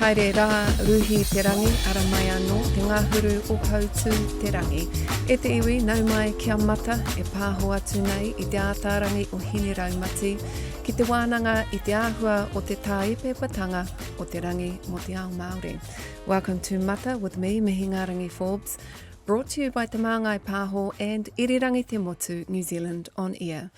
Haere rā, ruhi te rangi, ara mai anō, te ngāhuru o hautū te rangi. E te iwi, nau mai kia mata, e pāho atu nei i te ātārangi o hine raumati, ki te wānanga i te āhua o te tāepepatanga o te rangi mo te ao Māori. Welcome to Mata with me, Mihingarangi Forbes, brought to you by te Māngai Pāho and Irirangi Te Motu, New Zealand on air.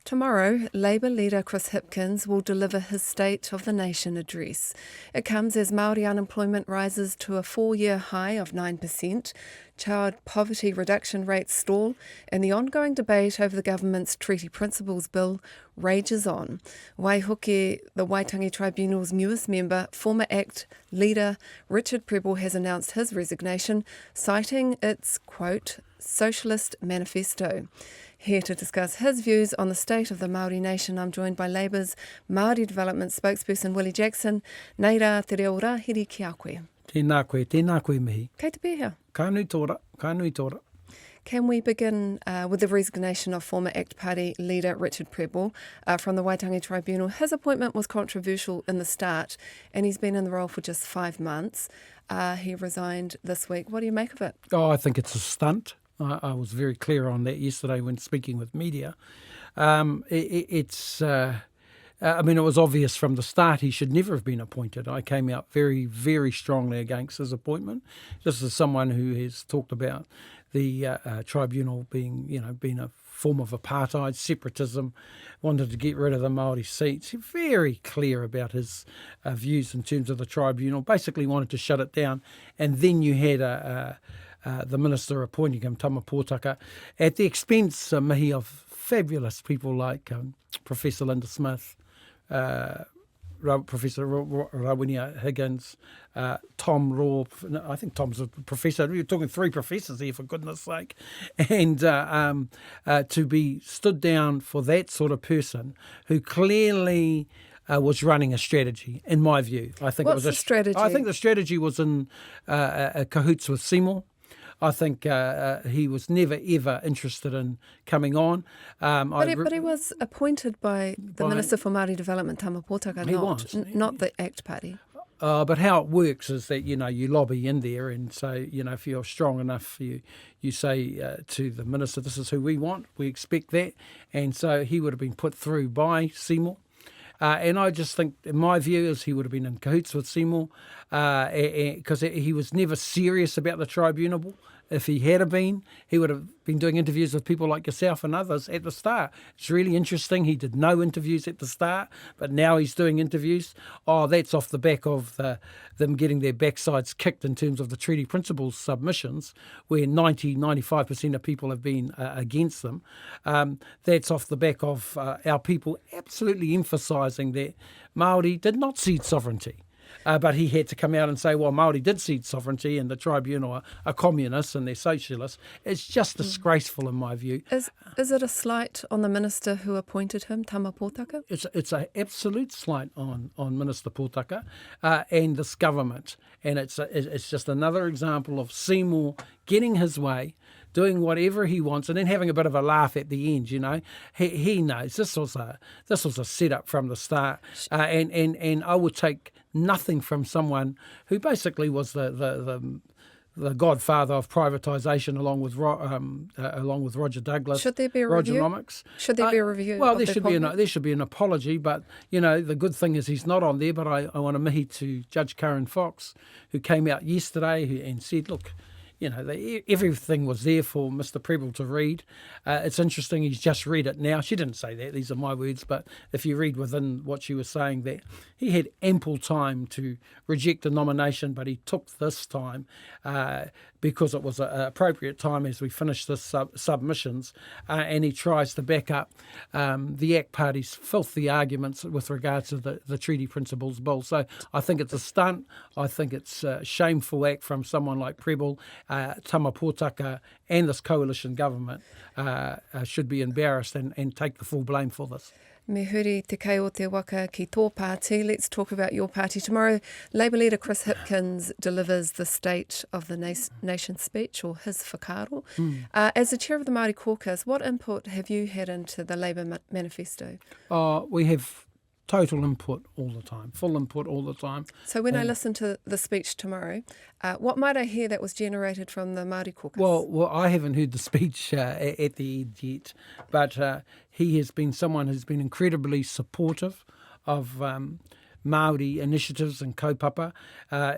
Tomorrow, Labour leader Chris Hipkins will deliver his State of the Nation address. It comes as Māori unemployment rises to a 4-year high of 9%, child poverty reduction rates stall, and the ongoing debate over the government's Treaty Principles Bill rages on. Waihoki, the Waitangi Tribunal's newest member, former ACT leader Richard Prebble has announced his resignation, citing its, quote, socialist manifesto. Here to discuss his views on the state of the Māori nation, I'm joined by Labour's Māori Development spokesperson Willie Jackson. Nei rā te reo rāhiri ki a koe. Tēnā koe mihi. Kei te pēhea. Ka nui tōra. Can we begin with the resignation of former ACT Party leader Richard Prebble from the Waitangi Tribunal? His appointment was controversial in the start, and he's been in the role for just 5 months. He resigned this week. What do you make of it? Oh, I think it's a stunt. I was very clear on that yesterday when speaking with media. It was obvious from the start he should never have been appointed. I came out very, very strongly against his appointment. This is someone who has talked about the tribunal being a form of apartheid, separatism, wanted to get rid of the Māori seats. Very clear about his views in terms of the tribunal. Basically wanted to shut it down. And then you had the minister appointing him, Tama Pōtaka, at the expense, mihi, of fabulous people like Professor Linda Smith, Professor Rawinia Higgins, Tom Raw. I think Tom's a professor. We're talking 3 professors here, for goodness sake. And to be stood down for that sort of person who clearly was running a strategy, in my view. I think What's it was a strategy? I think the strategy was in cahoots with Seymour. I think he was never, ever interested in coming on. But he was appointed by the Minister for Māori Development, Tama Pōtaka, not the ACT Party. But how it works is that, you lobby in there, and so, if you're strong enough, you say to the minister, this is who we want, we expect that. And so he would have been put through by Seymour. And I just think, in my view, is he would have been in cahoots with Seymour because he was never serious about the tribunal. If he had been, he would have been doing interviews with people like yourself and others at the start. It's really interesting. He did no interviews at the start, but now he's doing interviews. Oh, that's off the back of them getting their backsides kicked in terms of the Treaty Principles submissions, where 95% of people have been against them. That's off the back of our people absolutely emphasising that Māori did not cede sovereignty. But he had to come out and say, well, Māori did cede sovereignty and the tribunal are communists and they're socialists. It's just disgraceful in my view. Is it a slight on the minister who appointed him, Tama Pōtaka? It's an absolute slight on Minister Pōtaka and this government. And it's just another example of Seymour getting his way, doing whatever he wants, and then having a bit of a laugh at the end. He knows this was a setup from the start, and I would take nothing from someone who basically was the godfather of privatisation, along with Roger Douglas. Should there be a review? Rogernomics. Should there be a review? Well, there should be an apology, but the good thing is he's not on there. But I want to mihi to Judge Karen Fox, who came out yesterday and said, look, everything was there for Mr. Prebble to read. It's interesting, he's just read it now. She didn't say that, these are my words, but if you read within what she was saying, that he had ample time to reject the nomination, but he took this time because it was an appropriate time as we finished the submissions, and he tries to back up the ACT Party's filthy arguments with regards to the Treaty Principles Bill. So I think it's a stunt. I think it's a shameful act from someone like Prebble. Tama Pōtaka and this coalition government should be embarrassed and take the full blame for this. Me huri te kei o te waka ki tō pāti. Let's talk about your party. Tomorrow, Labour leader Chris Hipkins delivers the State of the Nation speech, or his whakaaro. As the chair of the Māori caucus, what input have you had into the Labour manifesto? We have total input all the time, full input all the time. So when I listen to the speech tomorrow, what might I hear that was generated from the Māori caucus? Well, I haven't heard the speech at the end yet, but he has been someone who's been incredibly supportive of Māori initiatives and kaupapa.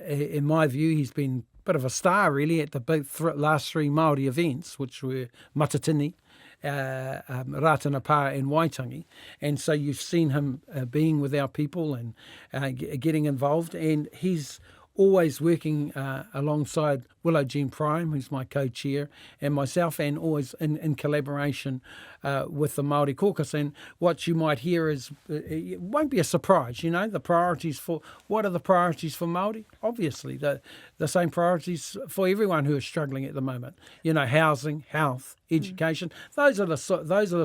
In my view, he's been a bit of a star, really, at the last three Māori events, which were Matatini, Ratanapā and Waitangi. And so you've seen him being with our people and getting involved. And he's always working alongside Willie Jackson, who's my co-chair, and myself, and always in collaboration with the Māori caucus. And what you might hear is, it won't be a surprise, the priorities for, what are the priorities for Māori? Obviously, the same priorities for everyone who is struggling at the moment. Housing, health, education. Those are the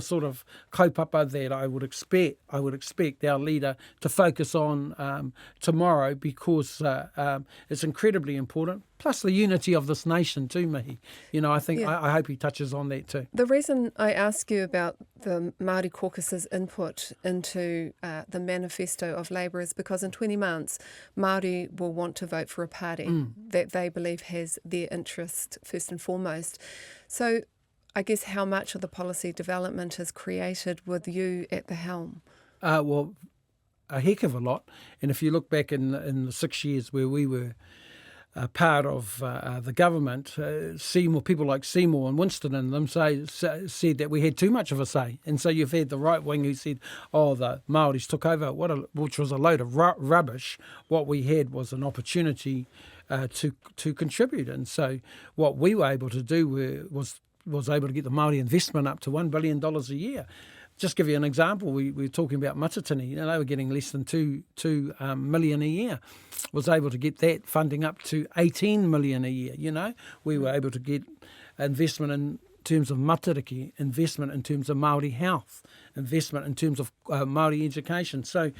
sort of kaupapa that I would expect our leader to focus on tomorrow, because it's incredibly important. Plus the unity of this nation too, Mihi. I think I hope he touches on that too. The reason I ask you about the Māori caucus's input into the manifesto of Labour is because in 20 months, Māori will want to vote for a party that they believe has their interest first and foremost. So I guess how much of the policy development is created with you at the helm? Well, a heck of a lot. And if you look back in the 6 years where we were part of the government, people like Seymour and Winston and them said that we had too much of a say. And so you've had the right wing who said, the Māoris took over, which was a load of rubbish. What we had was an opportunity to contribute. And so what we were able to do was able to get the Māori investment up to $1 billion a year. Just give you an example, we were talking about Matatini, they were getting less than two million a year. Was able to get that funding up to 18 million a year, We were able to get investment in terms of matariki, investment in terms of Māori health, investment in terms of Māori education. So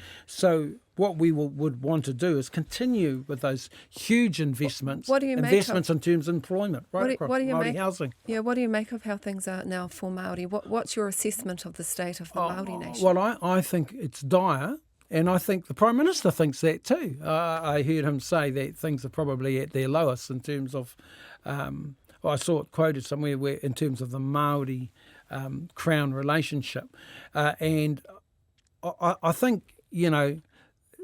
what we would want to do is continue with those huge investments. What do you investments in terms of employment, right across Māori housing. Yeah, what do you make of how things are now for Māori? What's your assessment of the state of the Māori nation? Well, I think it's dire. And I think the Prime Minister thinks that too. I heard him say that things are probably at their lowest in terms of, I saw it quoted somewhere where in terms of the Māori Crown relationship. And I think,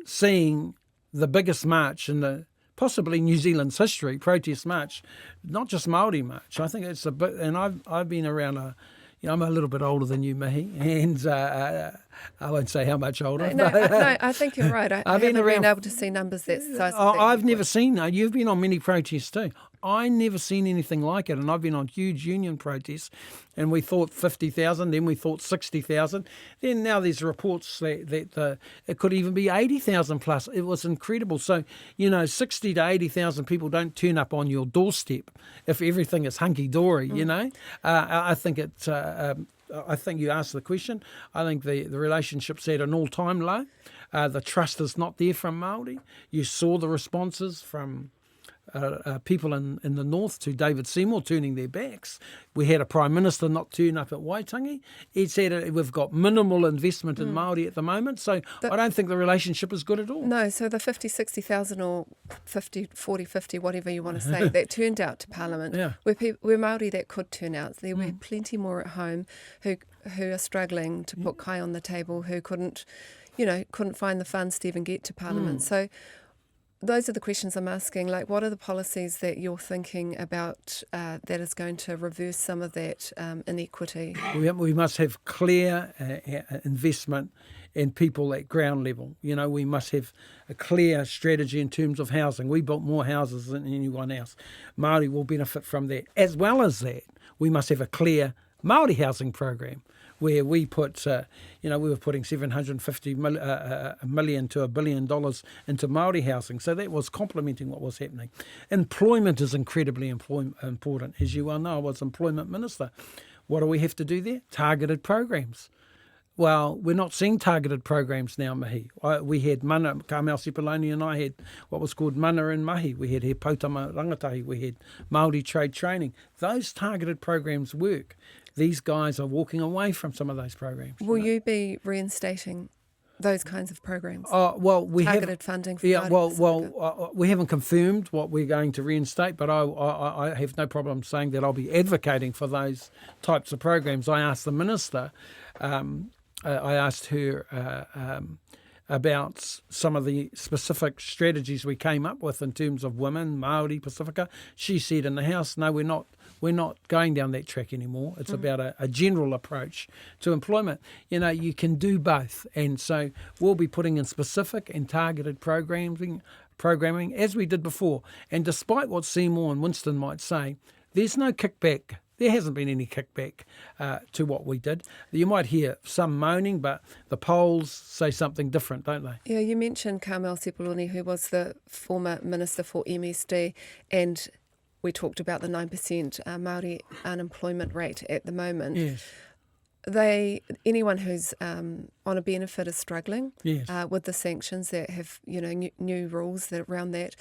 seeing the biggest march in possibly New Zealand's history, protest march, not just Māori march. I think it's a bit, and I've been around I'm a little bit older than you, Mihi, and I won't say how much older. No, I think you're right. I haven't been able to see numbers that size. I've never seen. You've been on many protests too. I never seen anything like it, and I've been on huge union protests, and we thought 50,000, then we thought 60,000, then now there's reports that it could even be 80,000 plus. It was incredible. So 60 to 80,000 people don't turn up on your doorstep if everything is hunky dory. I think it's. I think you asked the question. I think the relationship's at an all-time low. The trust is not there from Māori. You saw the responses from people in the north to David Seymour turning their backs. We had a Prime Minister not turn up at Waitangi. He said we've got minimal investment in Māori at the moment, so I don't think the relationship is good at all. No, so the 50, 60,000 or 50, 40, 50, whatever you want to say, that turned out to Parliament, were Māori that could turn out. There were plenty more at home who are struggling to put kai on the table, who couldn't find the funds to even get to Parliament. So those are the questions I'm asking. Like, what are the policies that you're thinking about that is going to reverse some of that inequity? We must have clear investment in people at ground level. We must have a clear strategy in terms of housing. We built more houses than anyone else. Māori will benefit from that. As well as that, we must have a clear Māori housing program, where we put, we were putting $750 million to $1 billion into Māori housing. So that was complementing what was happening. Employment is incredibly important. As you well know, I was employment minister. What do we have to do there? Targeted programs. Well, we're not seeing targeted programs now, Mihi. We had mana, Carmel Sepuloni and I had what was called mana in mahi. We had he Pautama Rangatahi. We had Māori trade training. Those targeted programs work. These guys are walking away from some of those programs. Will you be reinstating those kinds of programs? We Targeted funding for Yeah, Māori we haven't confirmed what we're going to reinstate, but I have no problem saying that I'll be advocating for those types of programs. I asked the minister, I asked her about some of the specific strategies we came up with in terms of women, Māori, Pacifica. She said in the House, no, we're not going down that track anymore. It's about a general approach to employment. You know, you can do both. And so we'll be putting in specific and targeted programming as we did before. And despite what Seymour and Winston might say, there's no kickback. There hasn't been any kickback to what we did. You might hear some moaning, but the polls say something different, don't they? Yeah, you mentioned Carmel Sepuloni, who was the former Minister for MSD, and we talked about the 9% Māori unemployment rate at the moment. Yes. Anyone who's on a benefit is struggling Yes. with the sanctions that have, new rules that around that.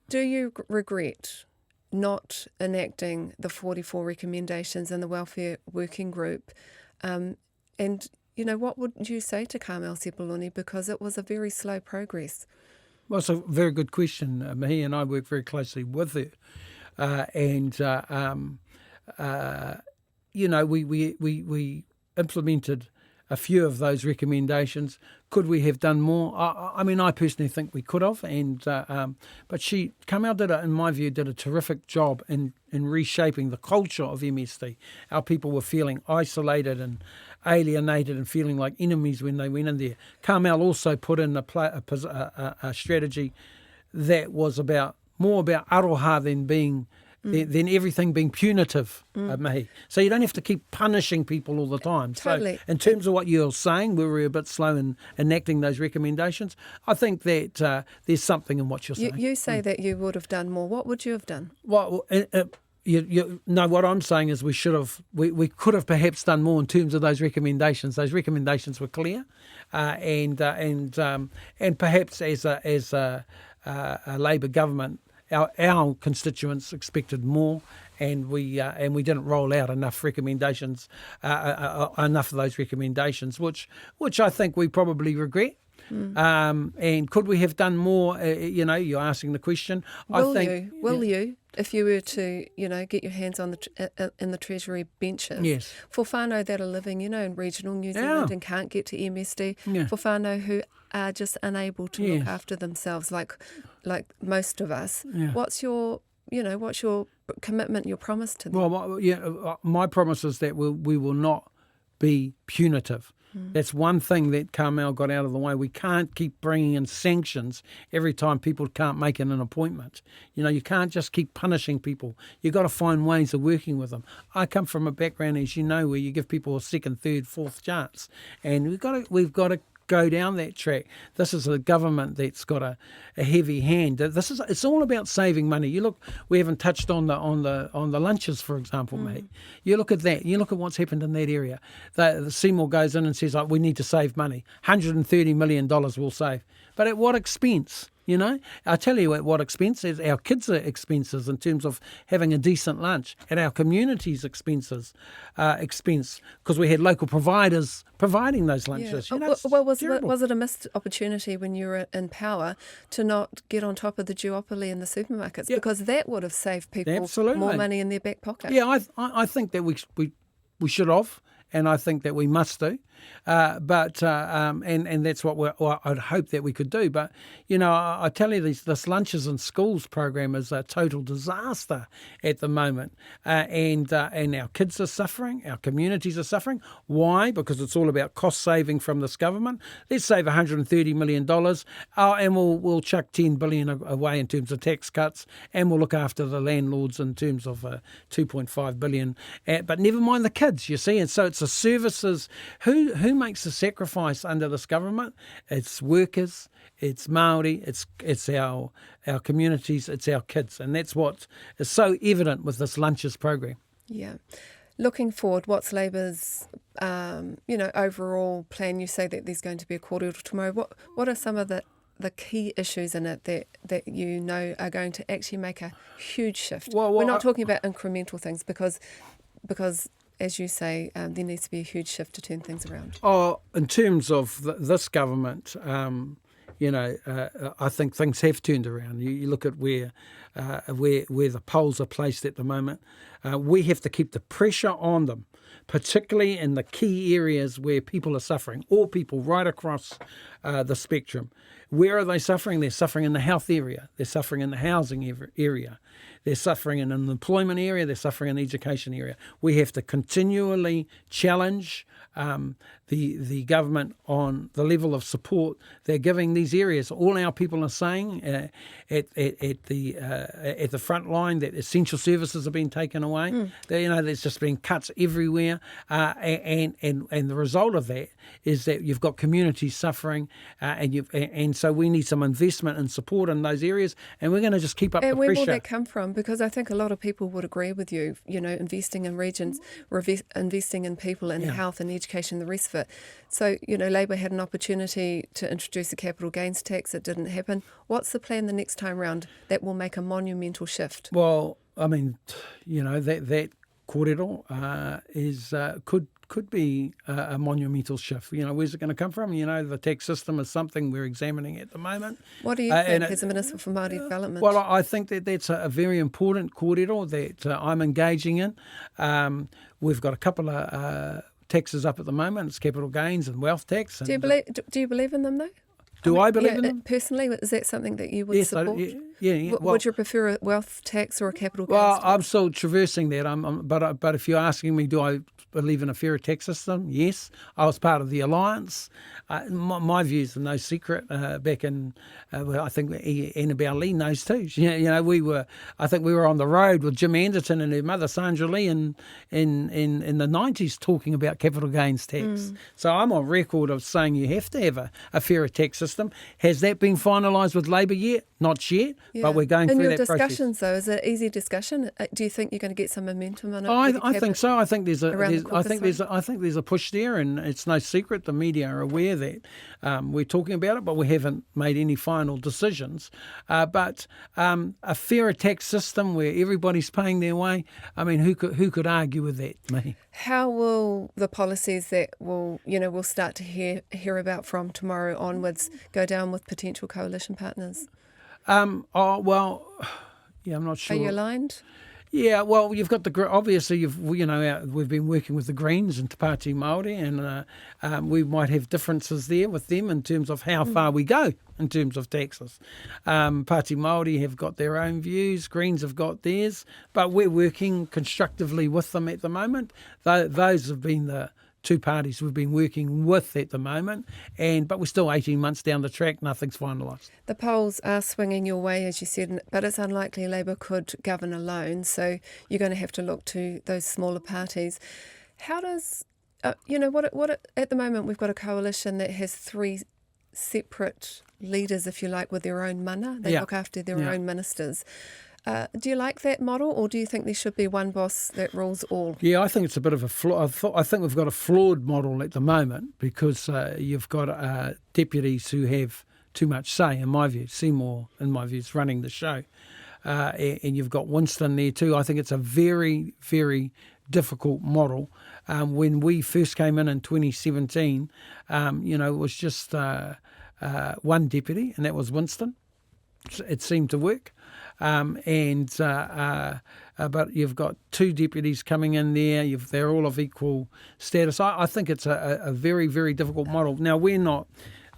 Do you regret not enacting the 44 recommendations in the Welfare Working Group? And, what would you say to Carmel Sepuloni? Because it was a very slow progress. Well, it's a very good question. He and I work very closely with her. We implemented a few of those recommendations. Could we have done more? I personally think we could have, but Carmel in my view, did a terrific job in reshaping the culture of MSD. Our people were feeling isolated and alienated and feeling like enemies when they went in there. Carmel also put in a strategy that was more about aroha than everything being punitive, Mahi. So you don't have to keep punishing people all the time. Totally. So in terms of what you're saying, we were a bit slow in enacting those recommendations. I think that there's something in what you're saying. You say that you would have done more. What would you have done? Well, what I'm saying is we could have perhaps done more in terms of those recommendations. Those recommendations were clear, and perhaps as a Labour government, our constituents expected more, and we didn't roll out enough recommendations, enough of those recommendations, which I think we probably regret. And could we have done more? You're asking the question. Will you, if you were to, get your hands on in the Treasury benches, yes, for whānau that are living, in regional New Zealand and can't get to MSD, for whānau who are just unable to look after themselves, like most of us. What's your commitment, your promise to them? Well, my promise is that we will not be punitive. That's one thing that Carmel got out of the way. We can't keep bringing in sanctions every time people can't make an appointment. You can't just keep punishing people. You've got to find ways of working with them. I come from a background, as you know, where you give people a second, third, fourth chance, and we've got to go down that track. This is a government that's got a heavy hand. It's all about saving money. You look, we haven't touched on the lunches, for example, mate. You look at that. You look at what's happened in that area. The Seymour goes in and says, we need to save money. $130 million we'll save. But at what expense? I tell you at what expense. Our kids' expenses in terms of having a decent lunch, at our community's expense, because we had local providers providing those lunches. Was it a missed opportunity when you were in power to not get on top of the duopoly in the supermarkets? Because that would have saved people more money in their back pocket. Yeah, I think that we should have. And I think that we must do, and that's what I'd hope that we could do. But I tell you, this lunches in schools program is a total disaster at the moment, and our kids are suffering, our communities are suffering. Why? Because it's all about cost saving from this government. Let's save $130 million, and we'll chuck $10 billion away in terms of tax cuts, and we'll look after the landlords in terms of $2.5 billion. But never mind the kids, you see, and so it's the services. Who makes the sacrifice under this government? It's workers, it's Māori, it's our communities, it's our kids, and that's what is so evident with this lunches program. Yeah. Looking forward, what's Labour's overall plan? You say that there's going to be a kōrero tomorrow. What are some of the key issues in it that are going to actually make a huge shift? Well, we're not talking about incremental things because as you say, there needs to be a huge shift to turn things around? Oh, in terms of this government, I think things have turned around. You look at where the polls are placed at the moment. We have to keep the pressure on them, particularly in the key areas where people are suffering, all people right across the spectrum. Where are they suffering? They're suffering in the health area. They're suffering in the housing area. They're suffering in an employment area. They're suffering in the education area. We have to continually challenge the government on the level of support they're giving these areas. All our people are saying at the front line that essential services have been taken away. There's just been cuts everywhere, and the result of that is that you've got communities suffering, and so we need some investment and support in those areas, and we're going to just keep up the pressure. And where will that come from? Because I think a lot of people would agree with you. Investing in regions, investing in people, in health and education, the rest of it. So, Labour had an opportunity to introduce a capital gains tax. It didn't happen. What's the plan the next time round that will make a monumental shift? Well, I mean, that kōrero could be a monumental shift. Where's it going to come from? The tax system is something we're examining at the moment. What do you think as a Minister for Māori Development? Well, I think that's a very important kōrero that I'm engaging in. We've got a couple of taxes up at the moment. It's capital gains and wealth tax. And, do you believe in them, though? I believe in them? Personally, is that something that you would support? Yeah. Would you prefer a wealth tax or a capital gains tax? I'm still traversing that. But if you're asking me, do I believe in a fairer tax system? Yes. I was part of the alliance. My views are no secret. Back in, I think Annabelle Lee knows too. I think we were on the road with Jim Anderton and her mother Sandra Lee in the 90s talking about capital gains tax. So I'm on record of saying you have to have a fairer tax system. Has that been finalised with Labour yet? Not yet, but we're going through that process. In your discussions, though, is it an easy discussion? Do you think you're going to get some momentum on it? I think so. I think there's a push there, and it's no secret the media are aware that we're talking about it, but we haven't made any final decisions. But a fairer tax system where everybody's paying their way, I mean, who could argue with that? Me. How will the policies that we'll start to hear about from tomorrow onwards go down with potential coalition partners? I'm not sure. Are you aligned? Yeah, well, you've got obviously we've been working with the Greens and Te Pāti Māori, and we might have differences there with them in terms of how far we go in terms of taxes. Pāti Māori have got their own views, Greens have got theirs, but we're working constructively with them at the moment. Those have been the two parties we've been working with at the moment, but we're still 18 months down the track, nothing's finalised. The polls are swinging your way, as you said, but it's unlikely Labour could govern alone, so you're going to have to look to those smaller parties. How does, at the moment we've got a coalition that has three separate leaders, if you like, with their own mana. They look after their own ministers. Do you like that model, or do you think there should be one boss that rules all? Yeah, I think it's a bit of a flaw. I think we've got a flawed model at the moment because you've got deputies who have too much say, in my view. Seymour, in my view, is running the show. And you've got Winston there too. I think it's a very, very difficult model. When we first came in 2017, it was just one deputy, and that was Winston. It seemed to work. But you've got two deputies coming in there. They're all of equal status. I think it's a very, very difficult model. Now, we're not...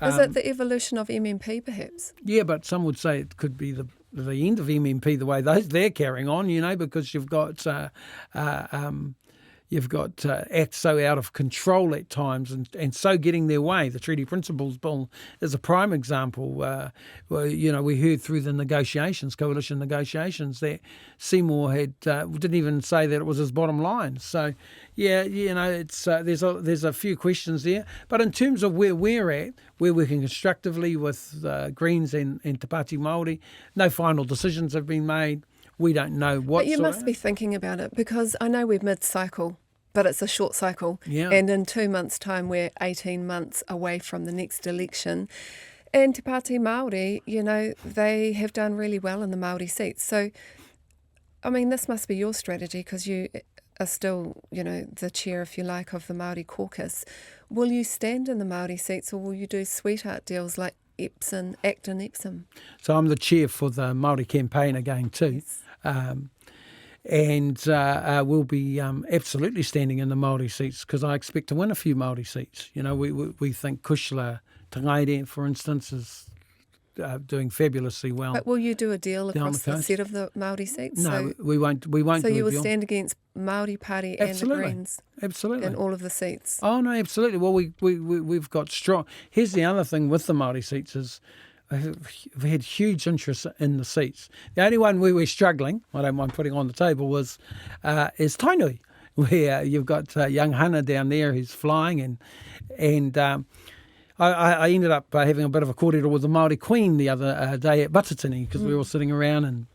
Is it the evolution of MMP, perhaps? Yeah, but some would say it could be the end of MMP, the way they're carrying on, because you've got... You've got acts so out of control at times and so getting their way. The Treaty Principles Bill is a prime example. We heard through the negotiations, coalition negotiations, that Seymour didn't even say that it was his bottom line. So, it's there's a few questions there. But in terms of where we're at, we're working constructively with Greens and Te Pāti Māori. No final decisions have been made. We don't know what. But you must be thinking about it, because I know we're mid-cycle, but it's a short cycle. Yeah. And in 2 months' time, we're 18 months away from the next election. And Te Pāti Māori, they have done really well in the Māori seats. So, I mean, this must be your strategy, because you are still, the chair, if you like, of the Māori caucus. Will you stand in the Māori seats, or will you do sweetheart deals like Acton Epsom? So I'm the chair for the Māori campaign again too. Yes. And we'll be absolutely standing in the Māori seats, because I expect to win a few Māori seats. We think Kushla Tangaire, for instance, is doing fabulously well. But will you do a deal across the set of the Māori seats? No, we won't. We won't. So do you a will deal. stand against Māori Party and the Greens, absolutely, in all of the seats. Oh no, absolutely. Well, we've got strong. Here's the other thing with the Māori seats is we've had huge interest in the seats. The only one where we're struggling, I don't mind putting on the table, is Tainui, where you've got young Hannah down there who's flying, and I ended up having a bit of a kōrero with the Māori Queen the other day at Batatini, because we were all sitting around and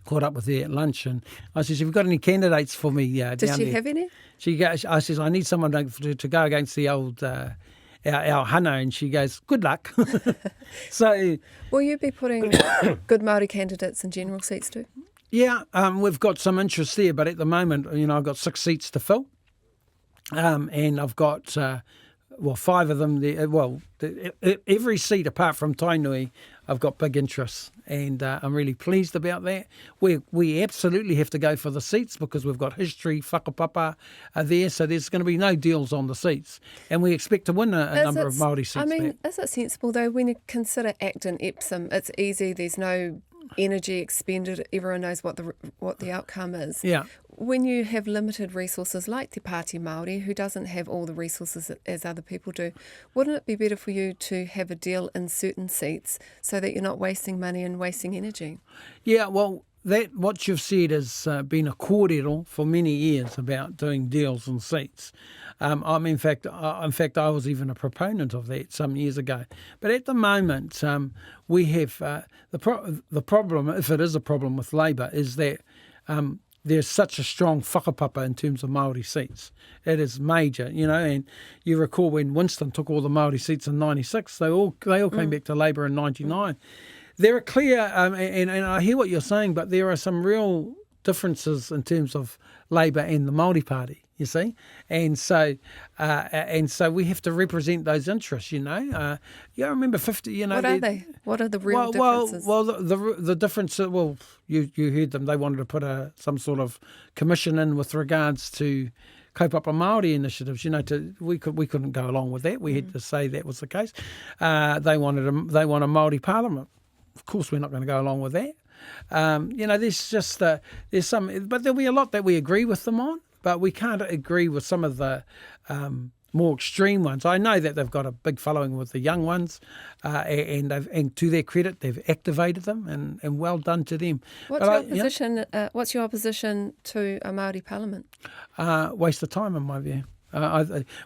caught up with her at lunch, and I said, "Have you got any candidates for me down there?" Did she have any? I says, "I need someone to go against the old our Hana," and she goes, "Good luck." So, will you be putting good Māori candidates in general seats too? Yeah, we've got some interest there, but at the moment, I've got 6 seats to fill, and I've got 5 of them there. Every seat apart from Tainui, I've got big interest, and I'm really pleased about that. We absolutely have to go for the seats because we've got history, whakapapa there, so there's going to be no deals on the seats, and we expect to win a number of Māori seats. Is it sensible though, when you consider Acton Epsom, it's easy, there's no energy expended, everyone knows what the outcome is. Yeah. When you have limited resources like Te Pāti Māori, who doesn't have all the resources as other people do, wouldn't it be better for you to have a deal in certain seats so that you're not wasting money and wasting energy? Yeah, well, what you've said has been a kōrero for many years about doing deals and seats. In fact, I was even a proponent of that some years ago. But at the moment, we have the problem, if it is a problem with Labour, is that there's such a strong whakapapa in terms of Māori seats. It is major, and you recall when Winston took all the Māori seats in 96, they all came back to Labour in 99. There are clear, and I hear what you're saying, but there are some real differences in terms of Labour and the Māori Party, you see, and so we have to represent those interests, I remember 50, What are they? What are the real differences? Well, the difference. Well, you heard them. They wanted to put some sort of commission in with regards to kaupapa Māori initiatives. We couldn't go along with that. We had to say that was the case. They want a Māori Parliament. Of course, we're not going to go along with that. There's some, but there'll be a lot that we agree with them on, but we can't agree with some of the more extreme ones. I know that they've got a big following with the young ones, and to their credit, they've activated them, and well done to them. What's your opposition to a Māori Parliament? Waste of time, in my view.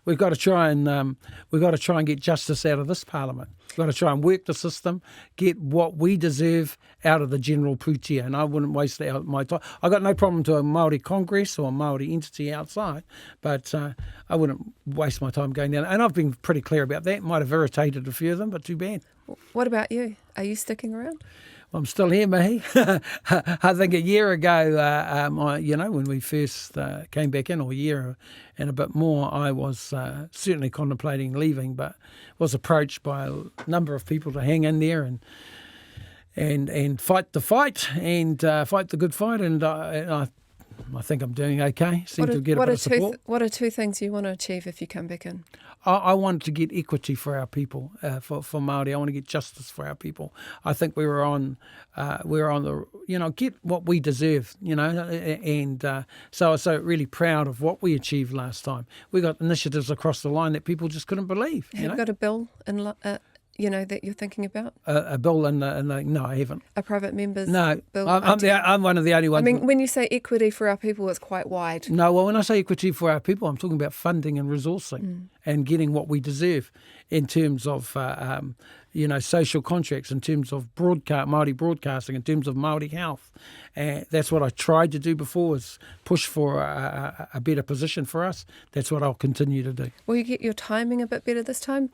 We've got to try and get justice out of this Parliament. We've got to try and work the system, get what we deserve out of the general pūtea, and I wouldn't waste my time. I've got no problem to a Māori Congress or a Māori entity outside, but I wouldn't waste my time going down. And I've been pretty clear about that. Might have irritated a few of them, but too bad. What about you? Are you sticking around? I'm still here, Mahi. I think a year ago, when we first came back in, or a year and a bit more, I was certainly contemplating leaving, but was approached by a number of people to hang in there and fight the fight and fight the good fight, and I think I'm doing okay. Seem to get a bit of support. What are 2 things you want to achieve if you come back in? I want to get equity for our people, for Māori. I want to get justice for our people. I think we're on the, get what we deserve, and so I was so really proud of what we achieved last time. We got initiatives across the line that people just couldn't believe. Have you got a bill in that you're thinking about? A bill no, I haven't. A private member's bill? No, I'm one of the only ones. I mean, when you say equity for our people, it's quite wide. No, well, when I say equity for our people, I'm talking about funding and resourcing and getting what we deserve in terms of, social contracts, in terms of Māori broadcasting, in terms of Māori health. That's what I tried to do before, was push for a better position for us. That's what I'll continue to do. Will you get your timing a bit better this time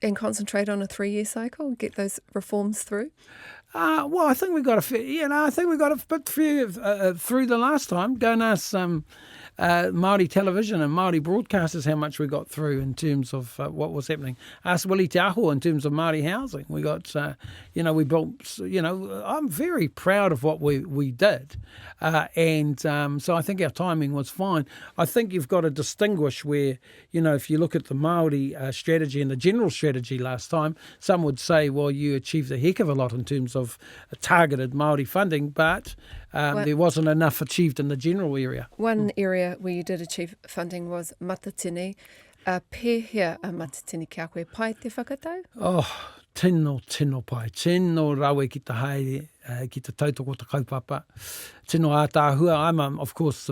and concentrate on a 3-year cycle and get those reforms through? I think we got a bit through the last time. Go and ask Māori television and Māori broadcasters how much we got through in terms of what was happening. Ask Willie Jackson in terms of Māori housing. We got, we built, I'm very proud of what we did. So I think our timing was fine. I think you've got to distinguish where, if you look at the Māori strategy and the general strategy last time, some would say, well, you achieved a heck of a lot in terms of targeted Māori funding, but there wasn't enough achieved in the general area. One area where you did achieve funding was matatini. Pēhea a matatini kia koe pai te whakatau? Oh, tino pai. Tino rawe ki te haere, ki te tautoko te kaupapa. Tino ātāhua. I'm, of course,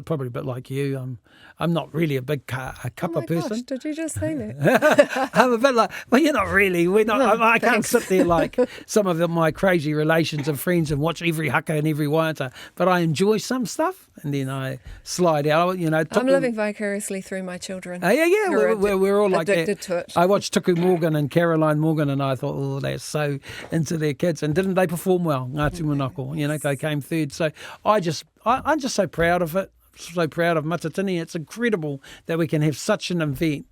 probably a bit like you. I'm not really a big cuppa person. Gosh, did you just say that? I'm a bit like, well, you're not really. We're not. I can't sit there like some of my crazy relations and friends and watch every haka and every waiata. But I enjoy some stuff, and then I slide out. I'm living vicariously through my children. Yeah. We're all like that. Addicted to it. I watched Tuku Morgan and Caroline Morgan, and I thought, oh, they're so into their kids. And didn't they perform well? Ngāti Manako, they came third. So I'm just so proud of it. So proud of Matatini. It's incredible that we can have such an event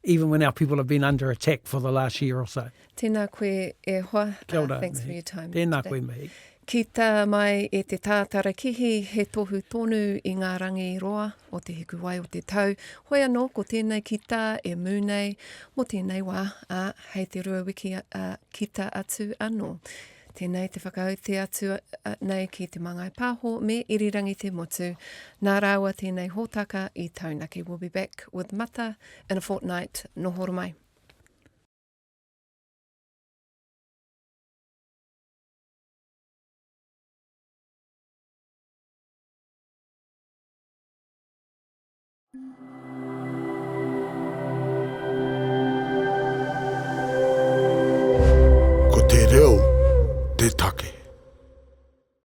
even when our people have been under attack for the last year or so. Tēnā koe e hoa. Kia ora, thanks mihi. for your time Tēnā today. koe, mihi. Ki tā mai e te tātara kihi he tohu tonu I ngā rangi roa o te hiku wai o te tau. Hoi anō ko tēnei ki tā e mūnei mo tēnei wā hei te rua wiki ki tā atu anō. Tēnei te whakahauti atu nei ki te Māngai Pāho me irirangi te motu. Nā rāua tēnei hōtaka I taunaki. We'll be back with Mata in a fortnight. Nohoro mai.